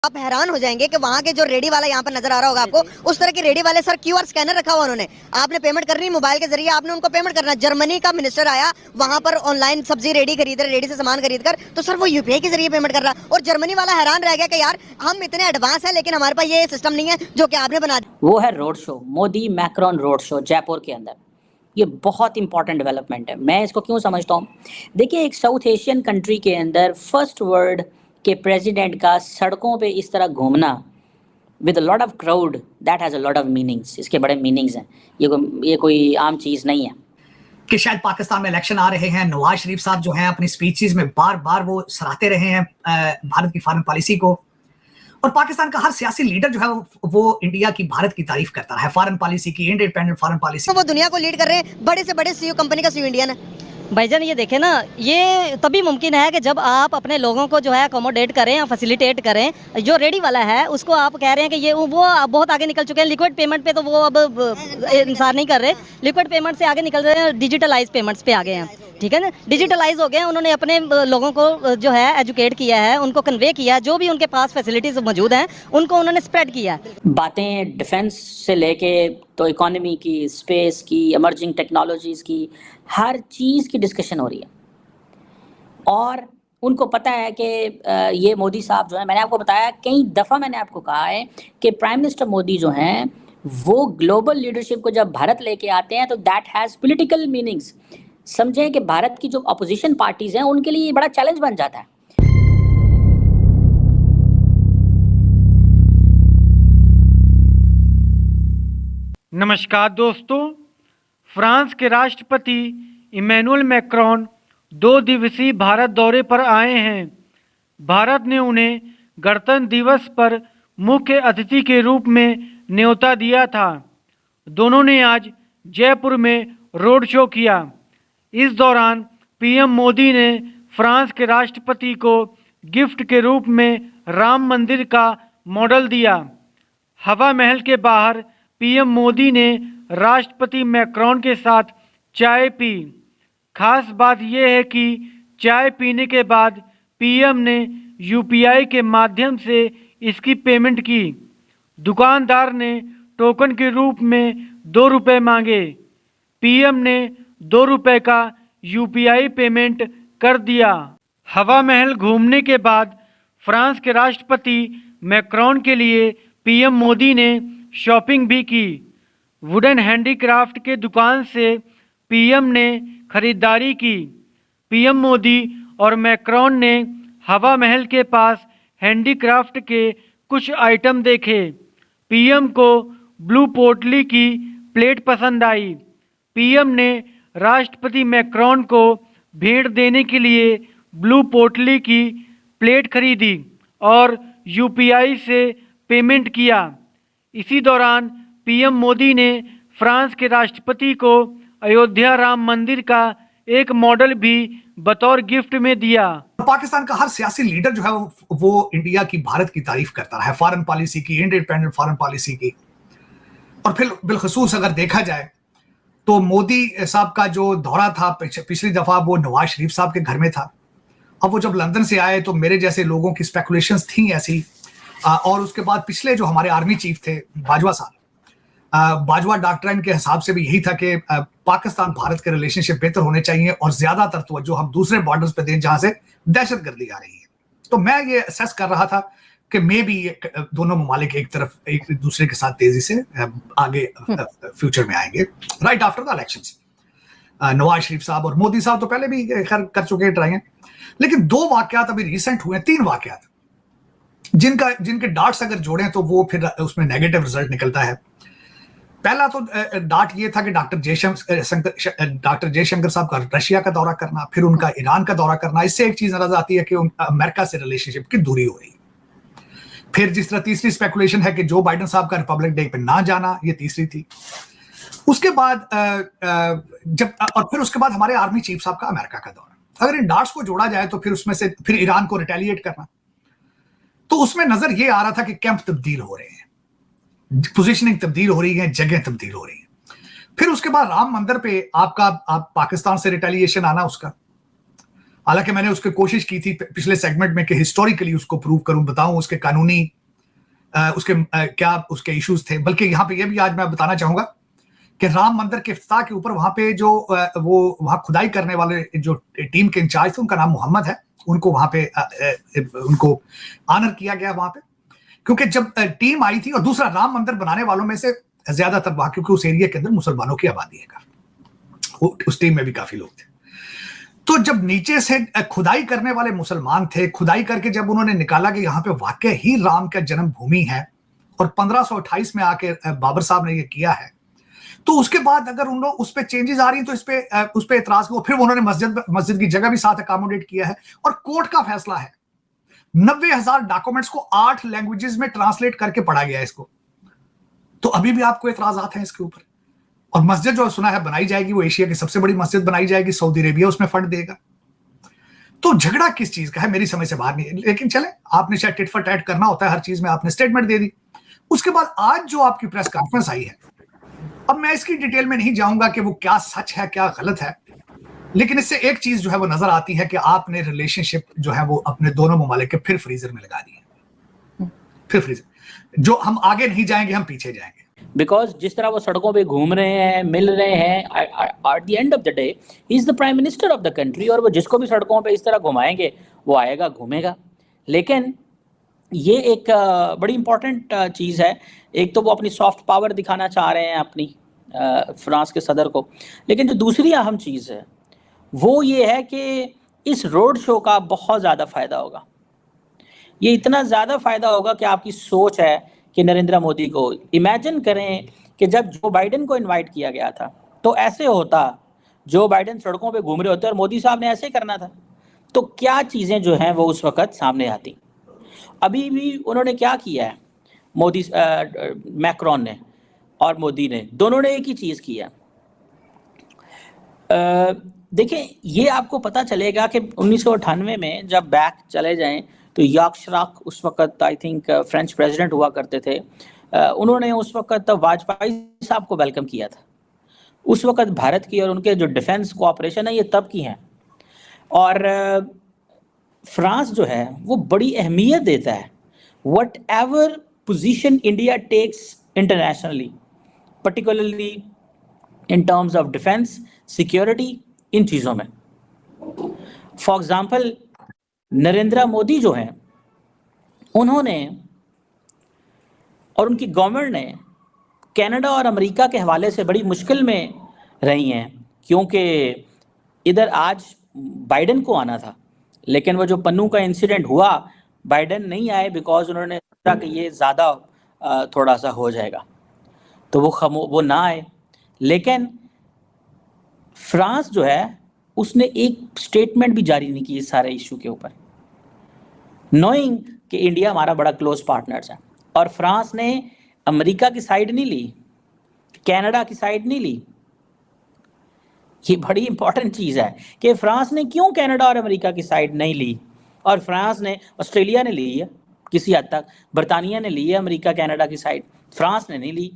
आप हैरान हो जाएंगे कि वहाँ के जो रेडी वाला यहाँ पर नजर आ रहा होगा आपको, उस तरह के रेडी वाले सर क्यूआर स्कैनर रखा हुआ उन्होंने। आपने पेमेंट करनी मोबाइल के जरिए, आपने उनको पेमेंट करना। जर्मनी का मिनिस्टर आया वहां पर, ऑनलाइन सब्जी रेडी खरीद रहे, रेडी से सामान खरीद कर, तो सर वो यूपीआई के जरिए पेमेंट कर रहा। और जर्मनी वाला हैरान रह गया कि यार हम इतने एडवांस है लेकिन हमारे पास ये सिस्टम नहीं है जो कि आपने बना दिया। वो है road show, Modi Macron road show Jaipur के अंदर। ये बहुत इंपॉर्टेंट डेवलपमेंट है। मैं इसको क्यों समझता हूँ, देखिए एक साउथ एशियन कंट्री के अंदर फर्स्ट वर्ल्ड के प्रेसिडेंट का सड़कों पे इस तरह घूमना with a lot of crowd, that has a lot of meanings. इसके बड़े मीनिंग्स हैं, ये कोई आम चीज़ नहीं है। कि शायद पाकिस्तान में इलेक्शन आ रहे हैं, नवाज शरीफ साहब जो हैं अपनी स्पीचेस में बार बार वो सराहते रहे हैं भारत की फॉरेन पॉलिसी को, और पाकिस्तान का हर सियासी लीडर जो है वो इंडिया की, भारत की तारीफ करता है, फॉरेन पॉलिसी की, इंडिपेंडेंट फॉरेन पॉलिसी। वो दुनिया को लीड कर रहे हैं, बड़े से बड़े सीईओ कंपनी का सीईओ इंडियन है। भाईजान ये देखें ना, ये तभी मुमकिन है कि जब आप अपने लोगों को जो है अकोमोडेट करें या फैसिलिटेट करें। जो रेडी वाला है उसको आप कह रहे हैं कि ये वो बहुत आगे निकल चुके हैं। लिक्विड पेमेंट पे तो वो अब इंतजार नहीं कर रहे, लिक्विड पेमेंट से आगे निकल रहे हैं, डिजिटलाइज पेमेंट्स पे आ गए हैं। ठीक है ना, डिजिटलाइज हो गए हैं। उन्होंने अपने लोगों को जो है एजुकेट किया है, उनको कन्वे किया है, जो भी उनके पास फैसिलिटीज मौजूद हैं उनको उन्होंने स्प्रेड किया है। बातें डिफेंस से लेके तो इकोनॉमी की, स्पेस की, इमर्जिंग टेक्नोलॉजीज़ की, हर चीज़ की डिस्कशन हो रही है। और उनको पता है कि ये मोदी साहब जो है, मैंने आपको बताया कई दफ़ा, मैंने आपको कहा है कि प्राइम मिनिस्टर मोदी जो हैं वो ग्लोबल लीडरशिप को जब भारत लेके आते हैं तो दैट हैज़ पॉलिटिकल मीनिंग्स। समझें कि भारत की जो अपोजिशन पार्टीज़ हैं उनके लिए ये बड़ा चैलेंज बन जाता है। नमस्कार दोस्तों, फ्रांस के राष्ट्रपति इमैनुअल मैक्रोन 2 दिवसीय भारत दौरे पर आए हैं। भारत ने उन्हें गणतंत्र दिवस पर मुख्य अतिथि के रूप में न्योता दिया था। दोनों ने आज जयपुर में रोड शो किया। इस दौरान पीएम मोदी ने फ्रांस के राष्ट्रपति को गिफ्ट के रूप में राम मंदिर का मॉडल दिया। हवा महल के बाहर पीएम मोदी ने राष्ट्रपति मैक्रोन के साथ चाय पी। खास बात यह है कि चाय पीने के बाद पीएम ने यूपीआई के माध्यम से इसकी पेमेंट की। दुकानदार ने टोकन के रूप में 2 रुपये मांगे। पीएम ने 2 रुपये का यूपीआई पेमेंट कर दिया। हवा महल घूमने के बाद फ्रांस के राष्ट्रपति मैक्रोन के लिए पीएम मोदी ने शॉपिंग भी की। वुडन हैंडीक्राफ्ट के दुकान से पीएम ने खरीदारी की। पीएम मोदी और मैक्रोन ने हवा महल के पास हैंडीक्राफ्ट के कुछ आइटम देखे। पीएम को ब्लू पोटली की प्लेट पसंद आई। पीएम ने राष्ट्रपति मैक्रोन को भेंट देने के लिए ब्लू पोटली की प्लेट खरीदी और यूपीआई से पेमेंट किया। इसी दौरान पीएम मोदी ने फ्रांस के राष्ट्रपति को अयोध्या राम मंदिर का एक मॉडल भी बतौर गिफ्ट में दिया। पाकिस्तान का हर सियासी लीडर जो है वो इंडिया की, भारत की तारीफ करता है, फॉरेन पॉलिसी की, इंडिपेंडेंट फॉरेन पॉलिसी की। और फिर बिलखसूस अगर देखा जाए तो मोदी साहब का जो दौरा था पिछली दफा वो नवाज शरीफ साहब के घर में था। अब वो जब लंदन से आए तो मेरे जैसे लोगों की स्पेकुलेशंस थी ऐसी। और उसके बाद पिछले जो हमारे आर्मी चीफ थे बाजवा साहब, बाजवा डॉक्ट्राइन के हिसाब से भी यही था कि पाकिस्तान भारत के रिलेशनशिप बेहतर होने चाहिए और ज्यादातर तवज्जो हम दूसरे बॉर्डर्स पे दें जहां से दहशतगर्दी आ रही है। तो मैं ये असेस कर रहा था कि मे भी दोनों ममालिक एक दूसरे के साथ तेजी से आगे फ्यूचर में आएंगे right after the elections. Nawaz Sharif साहब और मोदी साहब तो पहले भी खैर कर चुके हैं ट्राई हैं, लेकिन 2 वाकयात अभी रिसेंट हुए, 3 वाकयात जिनके डार्ट्स अगर जोड़े तो वो फिर उसमें नेगेटिव रिजल्ट निकलता है। पहला तो डार्ट ये था कि डॉक्टर जयशंकर साहब का रशिया का दौरा करना, फिर उनका ईरान का दौरा करना। इससे एक चीज नजर आती है कि अमेरिका से रिलेशनशिप की दूरी हो रही है। फिर जिस तरह तीसरी स्पेकुलेशन है कि जो बाइडेन साहब का रिपब्लिक डे पे ना जाना, ये तीसरी थी। उसके बाद उसके बाद हमारे आर्मी चीफ साहब का अमेरिका का दौरा। अगर इन डार्ट्स को जोड़ा जाए तो फिर उसमें से फिर ईरान को रिटेलिएट करना, तो उसमें नजर ये आ रहा था कि कैंप तब्दील हो रहे हैं, पोजीशनिंग तब्दील हो रही है, जगह तब्दील हो रही है। फिर उसके बाद राम मंदिर पे आप पाकिस्तान से रिटेलिएशन आना उसका। हालांकि मैंने उसकी कोशिश की थी पिछले सेगमेंट में कि हिस्टोरिकली उसको प्रूव करूं, बताऊं उसके कानूनी उसके क्या उसके इश्यूज थे। बल्कि यहाँ पे ये भी आज मैं बताना चाहूंगा कि राम मंदिर के इफ्तिताह के ऊपर वहां पे जो वो वहां खुदाई करने वाले जो टीम के इंचार्ज थे, उनका नाम मोहम्मद है, उनको वहां पे उनको ऑनर किया गया वहां पे, क्योंकि जब टीम आई थी। और दूसरा, राम मंदिर बनाने वालों में से ज्यादातर वहां, क्योंकि उस एरिया के अंदर मुसलमानों की आबादी है, उस टीम में भी काफी लोग थे। तो जब नीचे से खुदाई करने वाले मुसलमान थे, खुदाई करके जब उन्होंने निकाला कि यहाँ पे वाकई ही राम का जन्मभूमि है और 1528 में आके बाबर साहब ने ये किया है, तो उसके बाद अगर उन लोग उस पर चेंजेस आ रही हैं तो उस पे एतराज को फिर उन्होंने मस्जिद की जगह भी साथ अकोमोडेट किया है। और कोर्ट का फैसला है, 90,000 डॉक्यूमेंट्स को 8 लैंग्वेजेस में ट्रांसलेट करके पढ़ा गया है इसको। तो अभी भी आपको एतराजात हैं इसके ऊपर। और मस्जिद जो सुना है बनाई जाएगी, वो एशिया की सबसे बड़ी मस्जिद बनाई जाएगी, सऊदी अरेबिया उसमें फंड देगा। तो झगड़ा किस चीज का है, मेरी समझ से बाहर नहीं है। लेकिन चले, आपने शायद टिट फॉर टैट करना होता है हर चीज में, आपने स्टेटमेंट दे दी। उसके बाद आज जो आपकी प्रेस कॉन्फ्रेंस आई है, अब मैं इसकी डिटेल में नहीं जाऊंगा कि वो क्या सच है क्या गलत है, लेकिन इससे एक चीज जो है वो नजर आती है कि आपने रिलेशनशिप जो है वो अपने दोनों ममालिक के फिर फ्रीजर में लगा दिए। फिर फ्रीजर, जो हम आगे नहीं जाएंगे, हम पीछे जाएंगे। बिकॉज जिस तरह वो सड़कों पे घूम रहे हैं, मिल रहे हैं, at the end of the day he is the prime minister of the country, और वो जिसको भी सड़कों पे इस तरह घुमाएंगे वो आएगा घूमेगा। लेकिन ये एक बड़ी इंपॉर्टेंट चीज़ है। एक तो वो अपनी सॉफ्ट पावर दिखाना चाह रहे हैं अपनी फ्रांस के सदर को, लेकिन जो दूसरी अहम चीज़ है वो ये है कि इस रोड शो का बहुत ज़्यादा फ़ायदा होगा। ये इतना ज़्यादा फ़ायदा होगा कि आपकी सोच है कि नरेंद्र मोदी को, इमेजिन करें कि जब जो बाइडेन को इनवाइट किया गया था तो ऐसे होता, जो बाइडेन सड़कों पे घूम रहे होते और मोदी साहब ने ऐसे करना था, तो क्या चीज़ें जो हैं वो उस वक़्त सामने आती। अभी भी उन्होंने क्या किया है, मोदी मैक्रॉन ने और मोदी ने, दोनों ने एक ही चीज़ किया। देखें, ये आपको पता चलेगा कि 1998 में जब बैक चले जाएं तो याक शिराक उस वक़्त आई थिंक फ्रेंच प्रेसिडेंट हुआ करते थे, उन्होंने उस वक़्त वाजपेयी साहब को वेलकम किया था। उस वक़्त भारत की और उनके जो डिफेंस कोऑपरेशन है ये तब की हैं। और फ्रांस जो है वो बड़ी अहमियत देता है whatever position India takes internationally, particularly in terms of defence, security, इन चीज़ों में। फॉर एग्जाम्पल, नरेंद्र मोदी जो हैं, उन्होंने और उनकी गवर्नमेंट ने कनाडा और अमेरिका के हवाले से बड़ी मुश्किल में रही हैं, क्योंकि इधर आज बाइडेन को आना था, लेकिन वो जो पन्नू का इंसिडेंट हुआ, बाइडेन नहीं आए बिकॉज उन्होंने सोचा कि ये ज़्यादा थोड़ा सा हो जाएगा, तो वो ना आए। लेकिन फ्रांस जो है उसने एक स्टेटमेंट भी जारी नहीं की इस सारे इशू के ऊपर, नोइंग कि इंडिया हमारा बड़ा क्लोज पार्टनर्स है। और फ्रांस ने अमेरिका की साइड नहीं ली, कनाडा की साइड नहीं ली। ये बड़ी इंपॉर्टेंट चीज़ है कि फ्रांस ने क्यों कनाडा और अमेरिका की साइड नहीं ली। और फ्रांस ने, ऑस्ट्रेलिया ने ली है किसी हद तक, बरतानिया ने ली है अमेरिका कनाडा की साइड, फ्रांस ने नहीं ली।